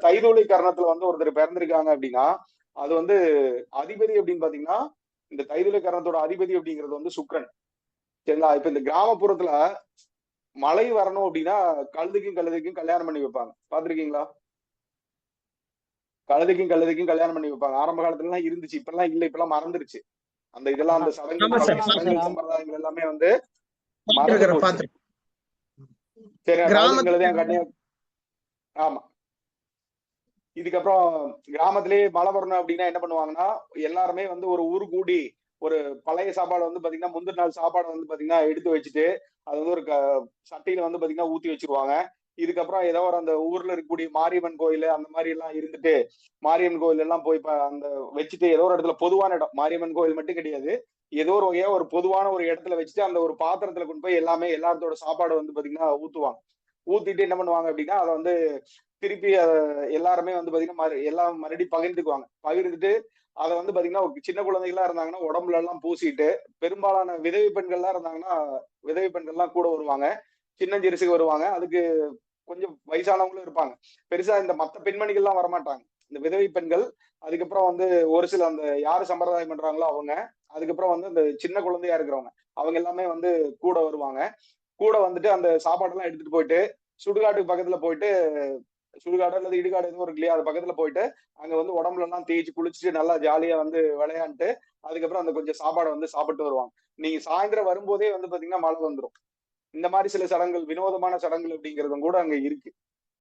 தைதூளி கரணத்துல வந்து ஒருத்தர் பிறந்திருக்காங்க அப்படின்னா அது வந்து அதிபதி அப்படின்னு பாத்தீங்கன்னா இந்த தைதூளி கரணத்தோட அதிபதி அப்படிங்கிறது வந்து சுக்கிரன். சரிங்களா? இப்ப இந்த கிராமப்புறத்துல மழை வரணும் அப்படின்னா கழுதைக்கும் கல்யாணம் பண்ணி வைப்பாங்க. பாத்திருக்கீங்களா? கழுதைக்கும் கல்யாணம் பண்ணி வைப்பாங்க. ஆரம்ப காலத்துல எல்லாம் இருந்துச்சு, இப்ப எல்லாம் இல்ல, இப்ப எல்லாம் மறந்துருச்சு. அந்த இதெல்லாம் அந்த ஆமா சடங்குகள் சார், பழைய சடங்குகள் சம்பிரதாயங்கள் எல்லாமே வந்து மறந்து பாத்துருக்கிறேன் போச்சு. பாத்துருக்கேன். சரி, கிராமத்துல கல்யாணம். ஆமா. இதுக்கப்புறம் கிராமத்திலேயே மழை வரணும் அப்படின்னா என்ன பண்ணுவாங்கன்னா எல்லாருமே வந்து ஒரு ஊர் கூடி ஒரு பழைய சாப்பாடு வந்து பாத்தீங்கன்னா முந்தின நாள் சாப்பாடு வந்து பாத்தீங்கன்னா எடுத்து வச்சுட்டு அது வந்து ஒரு சட்டியில வந்து பாத்தீங்கன்னா ஊத்தி வச்சிருவாங்க. இதுக்கப்புறம் ஏதோ ஒரு அந்த ஊர்ல இருக்கக்கூடிய மாரியம்மன் கோயில் அந்த மாதிரி எல்லாம் இருந்துட்டு மாரியம்மன் கோயில் எல்லாம் போய் அந்த வச்சுட்டு ஏதோ ஒரு இடத்துல பொதுவான இடம், மாரியம்மன் கோயில் மட்டும் கிடையாது, ஏதோ ஒரு வகையா ஒரு பொதுவான ஒரு இடத்துல வச்சுட்டு அந்த ஒரு பாத்திரத்துல கொண்டு போய் எல்லாமே எல்லாத்தோட சாப்பாடு வந்து பாத்தீங்கன்னா ஊத்துவாங்க. ஊத்திட்டு என்ன பண்ணுவாங்க அப்படின்னா அதை வந்து திருப்பி எல்லாருமே வந்து பாத்தீங்கன்னா எல்லாம் மறுபடியும் பகிர்ந்துக்குவாங்க. பகிர்ந்துட்டு அதை வந்து பாத்தீங்கன்னா சின்ன குழந்தைகளா இருந்தாங்கன்னா உடம்புல எல்லாம் பூசிட்டு, பெரும்பாலான விதவை பெண்கள்லாம் இருந்தாங்கன்னா விதவை பெண்கள்லாம் கூட வருவாங்க, சின்னஞ்சிறுசுக்கு வருவாங்க. அதுக்கு கொஞ்சம் வயசானவங்களும் இருப்பாங்க. பெருசா இந்த மத்த பெண்மணிகள்லாம் வரமாட்டாங்க, இந்த விதவை பெண்கள். அதுக்கப்புறம் வந்து ஒரு சில அந்த யாரு சம்பிரதாயம் பண்றாங்களோ அவங்க, அதுக்கப்புறம் வந்து அந்த சின்ன குழந்தையா இருக்கிறவங்க அவங்க எல்லாமே வந்து கூட வருவாங்க. கூட வந்துட்டு அந்த சாப்பாடெல்லாம் எடுத்துட்டு போயிட்டு சுடுகாட்டுக்கு பக்கத்துல போயிட்டு, சுடுகாடு அல்லது இடுகாடு எதுவும் இருக்கு இல்லையா, அது பக்கத்துல போயிட்டு அங்க வந்து உடம்புல எல்லாம் தேய்ச்சி குளிச்சுட்டு நல்லா ஜாலியா வந்து விளையாண்டுட்டு அதுக்கப்புறம் அந்த கொஞ்சம் சாப்பாடை வந்து சாப்பிட்டு வருவாங்க. நீங்க சாயந்தரம் வரும்போதே வந்து பாத்தீங்கன்னா மழை வந்துடும். இந்த மாதிரி சில சடங்குகள், வினோதமான சடங்குகள் அப்படிங்கறதும் கூட அங்க இருக்கு.